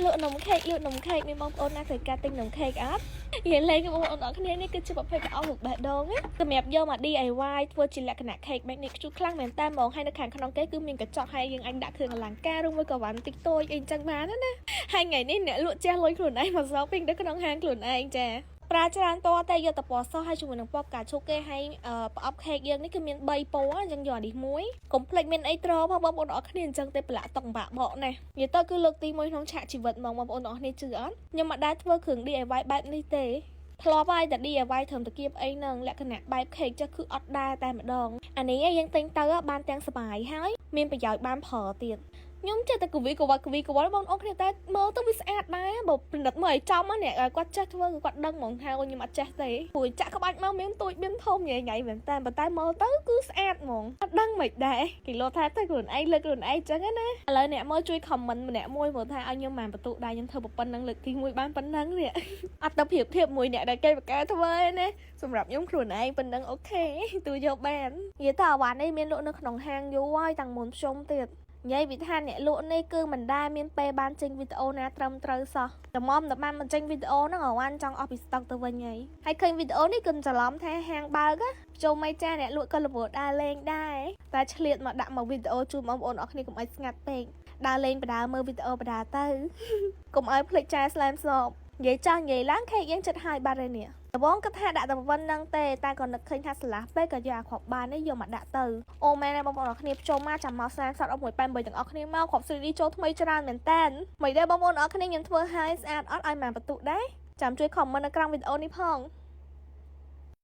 lựa nồng cake mình mong ôn na thời ca tinh nồng cake áp hiện lên cái mong ôn ở cái này cái chụp phải áo hụt bạc đôn á từ mẹp vô mà DIY vừa chỉ là cái nạc cake bánh này chút khăn mềm tam mong hay nó khăn không cái cứ mình cái chọn hay nhưng anh đã thường là làng ca luôn với cả bạn tích tôi anh chẳng bán đó nè 2 ngàyនេះអ្នកលក់ចាស់លុយខ្លួនឯងមក shopping ទៅក្នុងហាងខ្លួនឯងចាប្រាច្រើនតតែយកតពណ៌សហើយជាមួយនឹងពណ៌ផ្កាឈូកគេឲ្យប្រអប់ខេកយើងនេះគឺមាន3ពណ៌អញ្ចឹងយកនេះមួយកុំភ្លេចមានអីត្រផងបងប្អូនអរគ្នាអញ្ចឹងទេប្រឡាក់តុងបាក់បកណានិយាយទៅគឺលើកទី1ក្នុងឆាកជីវិតហ្មងបងប្អូនអរគ្នាជឿអត់ខ្ញុំមិនដែលធ្វើគ្រឿង DIY បែបនេះទេធ្លាប់ហើយតែ DIY ត្រឹមតែគៀបអីនឹងលក្ខណៈបែបខេកចាស់គឺអត់ដែរតែម្ដងអានេះយើងទិញទៅបានទាំងសបាយហើយមានប្រយោជន៍បានផលទៀតខ្ញុំចេះតែគវីកវ៉ាបងអូនគ្នាតែមើលទៅវាស្អាតដែរបើពិនិត្យមើលឲ្យចំអ្នកគាត់ចេះធ្វើគាត់ដឹងហ្មងថាខ្ញុំអត់ចេះទេព្រោះចាក់ក្បាច់មកមានទួយមានធំញ៉ៃមែនតើប៉ុន្តែមើលទៅគឺស្អាតហ្មងអត់ដឹងមិនដែរគីឡូថាទៅខ្លួនឯងលើកខ្លួនឯងចឹងណាឥឡូវអ្នកមើលជួយ comment ម្នាក់មួយមើលថាឲ្យខ្ញុំបានបន្ទុកដែរខ្ញុំធ្វើប៉ុណ្ណឹងលើកទី1បានប៉ុណ្ណឹងនេះអត់ទៅប្រៀបធៀបមួយអ្នកដែលគេបកកែធ្វើឯណាសម្រាប់ខ្ញុំខ្លួនឯងប៉ុណ្ណឹងអូខេទូយកបាននិយាយទៅអាវ៉ាន់នេះមានលក់នៅក្នុងហាងយូរហើយតាំងមុនខ្ញុំទៀតនិយាយវិធានអ្នកលក់នេះគឺមិនដែលមានពេលបានចេញវីដេអូណាត្រឹមត្រូវសោះតែមកបានបញ្ចេញវីដេអូហ្នឹងអវ៉ាន់ចង់អស់ពីស្តុកទៅវិញហើយឃើញវីដេអូនេះគឺច្រឡំថាហាងបើកចូលមិនចាអ្នកលក់ក៏ល្ងដើរលេងដែរតែឆ្លៀតមកដាក់មកវីដេអូជូនបងប្អូនអរគ្នាកុំឲ្យស្ងាត់ពេកដើរលេងបដាមើលវីដេអូបដាទៅកុំឲ្យភ្លេចចែស្លែមសបនិយាយចាស់និយាយឡើងខេកយើងចិត្តហើយបាត់ហើយនេះដបងគាត់ថាដាក់តែប៉ុណ្្នឹងទេតែក៏នឹកឃើញថាស្លាស់ពេកក៏យកអាគ្រាប់បាននេះយកមកដាក់ទៅអូមែនណាបងប្អូនអរគ្នាភ្ជុំមកចាំមកស្អាតសតអស់1.8ទាំងអស់គ្នាមកគ្រាប់ 3D ចូលថ្មីច្រើនមែនតើមិនដែរបងប្អូនអរគ្នាខ្ញុំធ្វើឲ្យស្អាតអត់ឲ្យបានបន្ទុកដែរចាំជួយ comment នៅក្រោមវីដេអូនេះផង